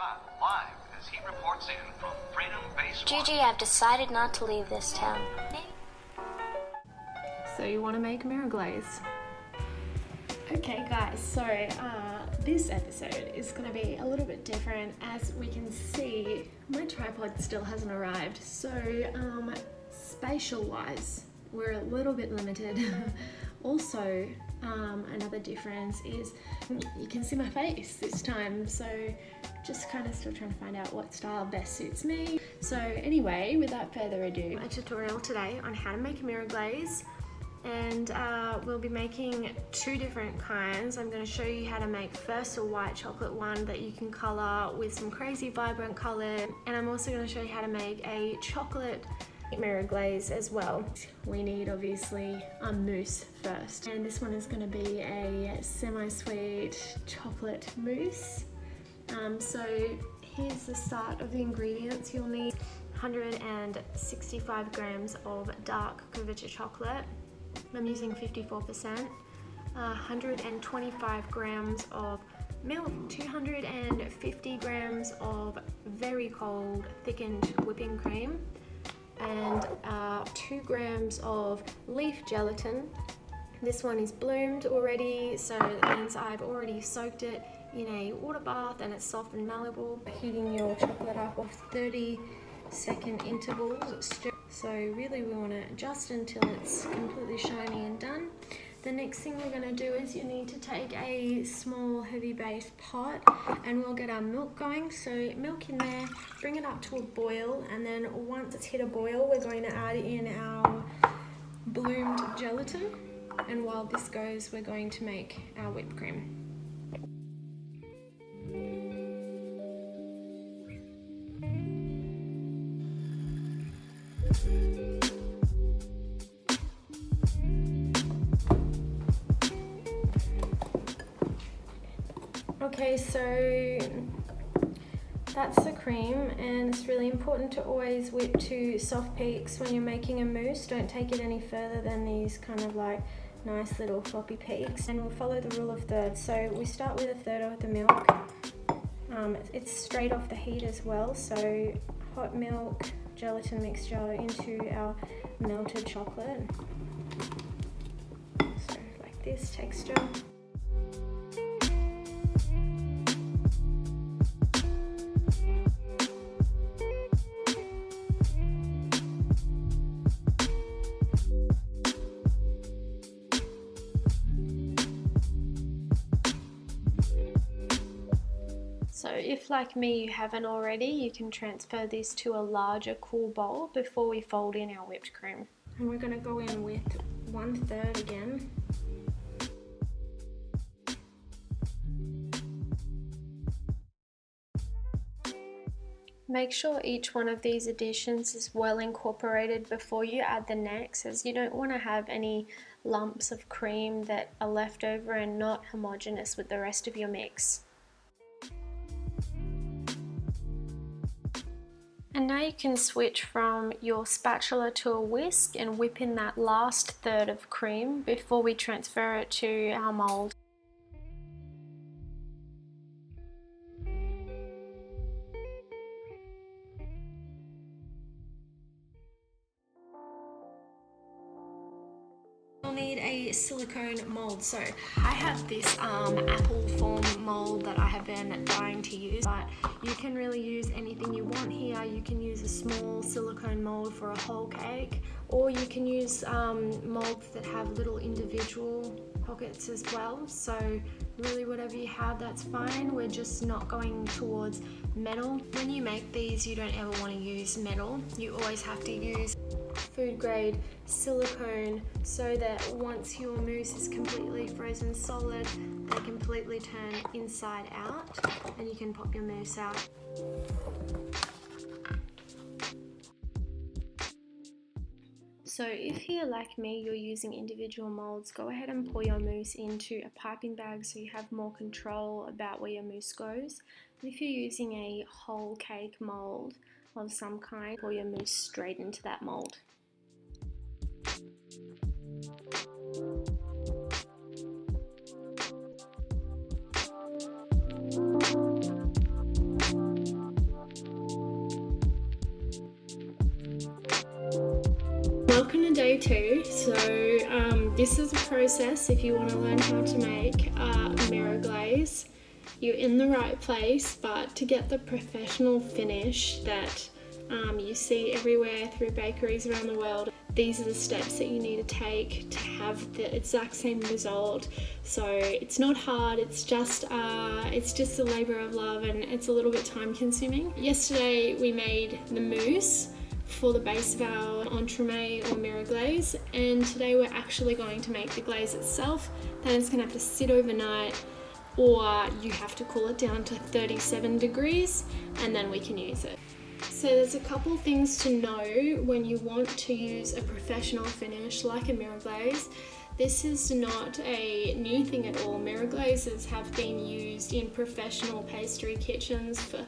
Scott live as he reports in from Freedom Base 1. Gigi, I've decided not to leave this town. So you want to make mirror glaze? Okay guys, so this episode is going to be a little bit different. As we can see, my tripod still hasn't arrived, so spatial wise we're a little bit limited. Also, another difference is you can see my face this time, so just kind of still trying to find out what style best suits me. So anyway, without further ado, a tutorial today on how to make a mirror glaze. And we'll be making two different kinds. I'm going to show you how to make first a white chocolate one that you can colour with some crazy vibrant colour, and I'm also going to show you how to make a chocolate mirror glaze as well. We need obviously a mousse first, and this one is going to be a semi-sweet chocolate mousse. So here's the start of the ingredients. You'll need 165 grams of dark Couverture chocolate. I'm using 54%, 125 grams of milk, 250 grams of very cold thickened whipping cream, and 2 grams of leaf gelatin. This one is bloomed already, so that means I've already soaked it in a water bath and it's soft and malleable. Heating your chocolate up of 30-second intervals. So really we want to adjust until it's completely shiny and done. The next thing we're going to do is you need to take a small heavy base pot and we'll get our milk going. So milk in there, bring it up to a boil, and then once it's hit a boil we're going to add in our bloomed gelatin, and while this goes we're going to make our whipped cream. Okay, so that's the cream, and it's really important to always whip to soft peaks when you're making a mousse. Don't take it any further than these kind of like nice little floppy peaks, and we'll follow the rule of thirds. So we start with a third of the milk. It's straight off the heat as well, so hot milk gelatin mixture into our melted chocolate, so like this texture. So if, like me, you haven't already, you can transfer this to a larger cool bowl before we fold in our whipped cream. And we're going to go in with 1/3 again. Make sure each one of these additions is well incorporated before you add the next, as you don't want to have any lumps of cream that are left over and not homogeneous with the rest of your mix. And now you can switch from your spatula to a whisk and whip in that last third of cream before we transfer it to our mold. You'll need a silicone mold. So I have this apple form mold that I have been dying to use, but you can really use anything you want here. You can use a small silicone mold for a whole cake, or you can use molds that have little individual pockets as well. So really whatever you have, that's fine. We're just not going towards metal. When you make these, you don't ever want to use metal. You always have to use food grade silicone, so that once your mousse is completely frozen solid, they completely turn inside out and you can pop your mousse out. So if you're like me, you're using individual molds, go ahead and pour your mousse into a piping bag so you have more control about where your mousse goes. And if you're using a whole cake mold of some kind, pour your mousse straight into that mold. welcome to day 2. So this is a process if you want to learn how to make mirror glaze. You're in the right place, but to get the professional finish that you see everywhere through bakeries around the world, these are the steps that you need to take to have the exact same result. So it's not hard, it's just a labor of love, and it's a little bit time consuming. Yesterday we made the mousse for the base of our entremet or mirror glaze, and today we're actually going to make the glaze itself. Then it's going to have to sit overnight, or you have to cool it down to 37 degrees and then we can use it. So there's a couple things to know when you want to use a professional finish like a mirror glaze. This is not a new thing at all. Mirror glazes have been used in professional pastry kitchens for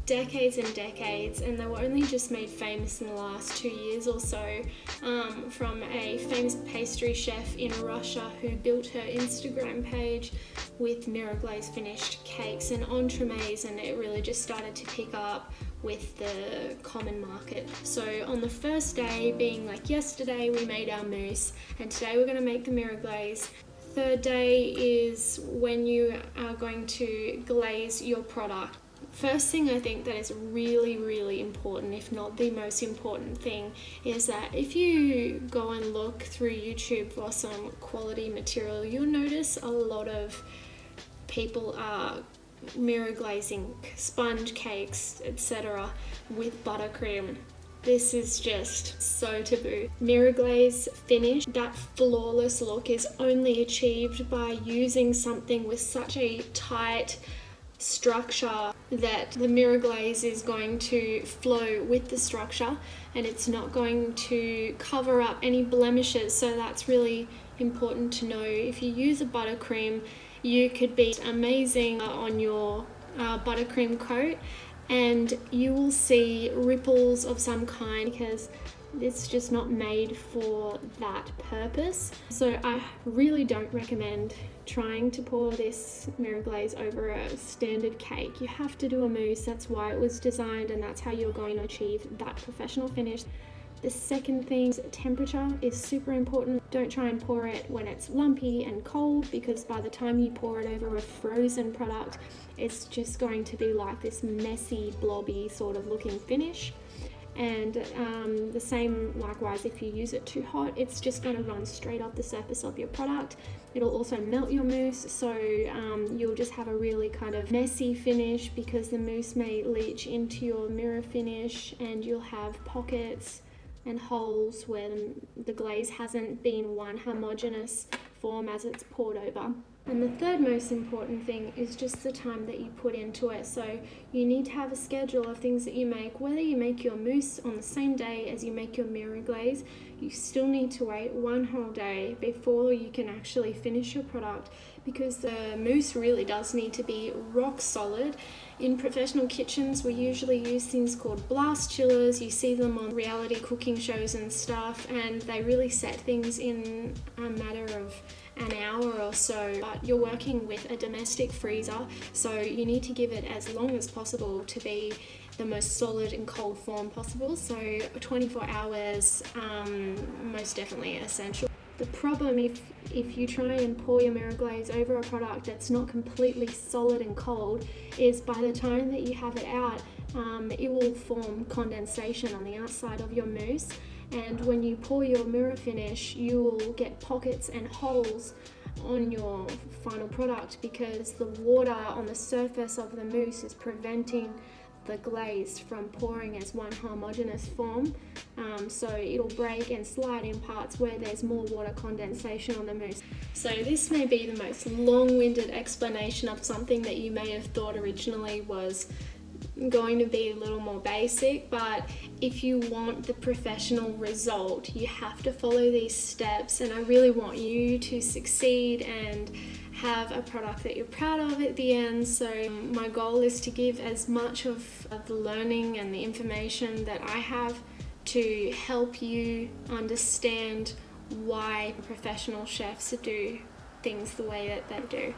decades and decades, and they were only just made famous in the last 2 years or so from a famous pastry chef in Russia who built her Instagram page with mirror glaze finished cakes and entremets, and it really just started to pick up with the common market. So on the first day, being like yesterday, we made our mousse, and today we're going to make the mirror glaze. Third day is when you are going to glaze your product. First thing I think that is really, really important, if not the most important thing, is that if you go and look through YouTube for some quality material, you'll notice a lot of people are mirror glazing sponge cakes, etc. with buttercream. This is just so taboo. Mirror glaze finish, that flawless look, is only achieved by using something with such a tight structure that the mirror glaze is going to flow with the structure and it's not going to cover up any blemishes. So that's really important to know. If you use a buttercream, you could be amazing on your buttercream coat and you will see ripples of some kind because it's just not made for that purpose. So I really don't recommend trying to pour this mirror glaze over a standard cake. You have to do a mousse. That's why it was designed, and that's how you're going to achieve that professional finish. The second thing, temperature is super important. Don't try and pour it when it's lumpy and cold, because by the time you pour it over a frozen product, it's just going to be like this messy, blobby sort of looking finish. And the same likewise, if you use it too hot, it's just going to run straight off the surface of your product. It'll also melt your mousse, so you'll just have a really kind of messy finish because the mousse may leach into your mirror finish, and you'll have pockets and holes where the glaze hasn't been one homogeneous form as it's poured over. And the third most important thing is just the time that you put into it. So you need to have a schedule of things that you make. Whether you make your mousse on the same day as you make your mirror glaze, you still need to wait one whole day before you can actually finish your product, because the mousse really does need to be rock solid. In professional kitchens, we usually use things called blast chillers. You see them on reality cooking shows and stuff, and they really set things in a matter of an hour or so, but you're working with a domestic freezer, so you need to give it as long as possible to be the most solid and cold form possible. So 24 hours, most definitely essential. The problem if you try and pour your mirror glaze over a product that's not completely solid and cold is by the time that you have it out, it will form condensation on the outside of your mousse. And when you pour your mirror finish, you will get pockets and holes on your final product because the water on the surface of the mousse is preventing the glaze from pouring as one homogeneous form. So it'll break and slide in parts where there's more water condensation on the mousse. So this may be the most long-winded explanation of something that you may have thought originally was going to be a little more basic, but if you want the professional result, you have to follow these steps, and I really want you to succeed and have a product that you're proud of at the end. So my goal is to give as much of the learning and the information that I have to help you understand why professional chefs do things the way that they do.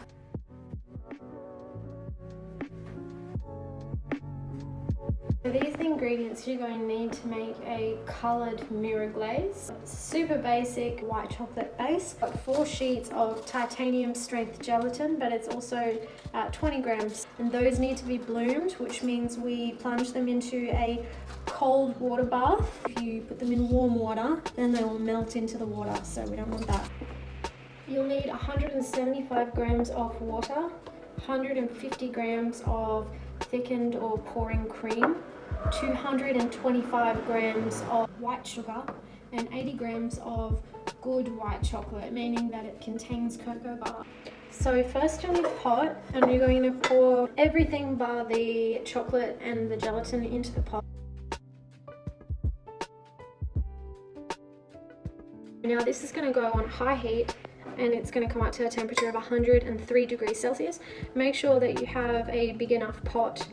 So these are the ingredients you're going to need to make a coloured mirror glaze. Super basic white chocolate base. Got 4 sheets of titanium strength gelatin, but it's also 20 grams. And those need to be bloomed, which means we plunge them into a cold water bath. If you put them in warm water, then they will melt into the water, so we don't want that. You'll need 175 grams of water, 150 grams of thickened or pouring cream, 225 grams of white sugar, and 80 grams of good white chocolate, meaning that it contains cocoa butter. So first you'll need a pot, and you're going to pour everything bar the chocolate and the gelatin into the pot. Now this is going to go on high heat, and it's going to come up to a temperature of 103 degrees Celsius. Make sure that you have a big enough pot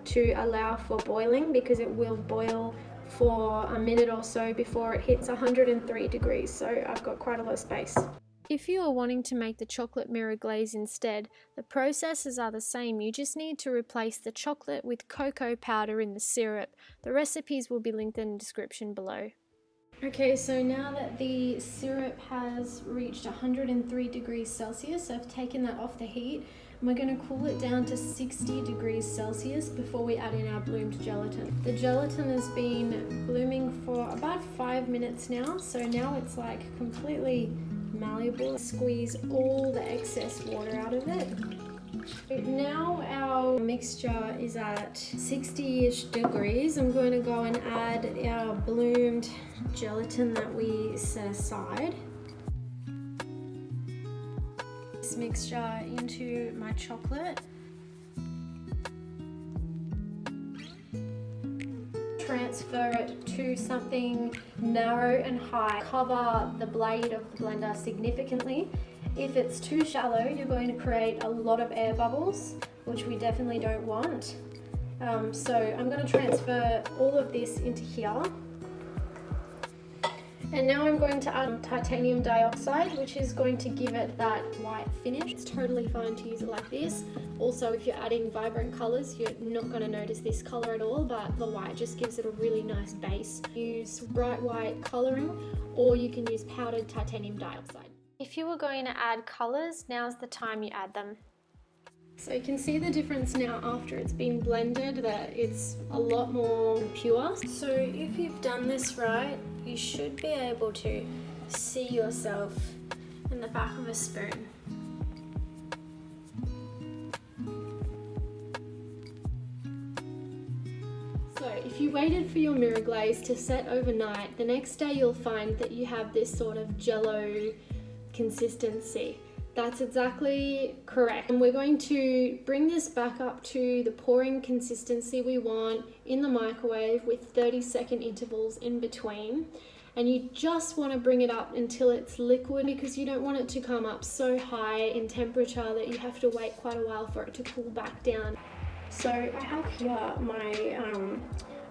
to allow for boiling, because it will boil for a minute or so before it hits 103 degrees, so I've got quite a lot of space. If you are wanting to make the chocolate mirror glaze instead, the processes are the same. You just need to replace the chocolate with cocoa powder in the syrup. The recipes will be linked in the description below. Okay, so now that the syrup has reached 103 degrees Celsius, I've taken that off the heat, and we're going to cool it down to 60 degrees Celsius before we add in our bloomed gelatin. The gelatin has been blooming for about 5 minutes now, so now it's like completely malleable. Squeeze all the excess water out of it. Now our mixture is at 60-ish degrees. I'm going to go and add our bloomed gelatin that we set aside. This mixture into my chocolate. Transfer it to something narrow and high. Cover the blade of the blender significantly. If it's too shallow, you're going to create a lot of air bubbles, which we definitely don't want. So I'm going to transfer all of this into here. And now I'm going to add titanium dioxide, which is going to give it that white finish. It's totally fine to use it like this. Also, if you're adding vibrant colors, you're not going to notice this color at all, but the white just gives it a really nice base. Use bright white coloring, or you can use powdered titanium dioxide. If you were going to add colors, now's the time you add them. So you can see the difference now after it's been blended, that it's a lot more pure. So if you've done this right, you should be able to see yourself in the back of a spoon. So if you waited for your mirror glaze to set overnight, the next day you'll find that you have this sort of jello consistency. That's exactly correct. And we're going to bring this back up to the pouring consistency we want in the microwave with 30-second intervals in between. And you just want to bring it up until it's liquid, because you don't want it to come up so high in temperature that you have to wait quite a while for it to cool back down. So I have here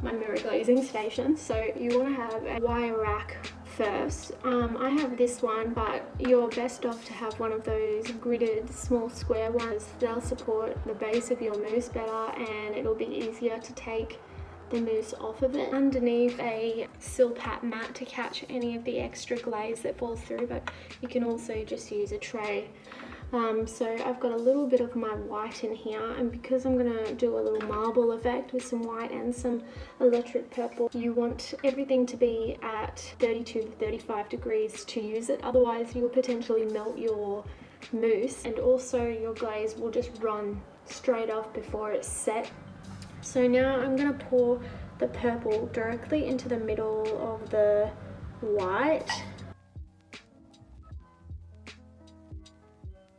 my mirror glazing station. So you want to have a wire rack first. I have this one, but you're best off to have one of those gridded small square ones. They'll support the base of your mousse better, and it'll be easier to take the mousse off of it. Underneath a silpat mat to catch any of the extra glaze that falls through, but you can also just use a tray. So I've got a little bit of my white in here, and because I'm going to do a little marble effect with some white and some electric purple, you want everything to be at 32 to 35 degrees to use it, otherwise you'll potentially melt your mousse, and also your glaze will just run straight off before it's set. So now I'm going to pour the purple directly into the middle of the white.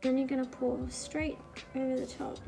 Then you're going to pour straight over the top.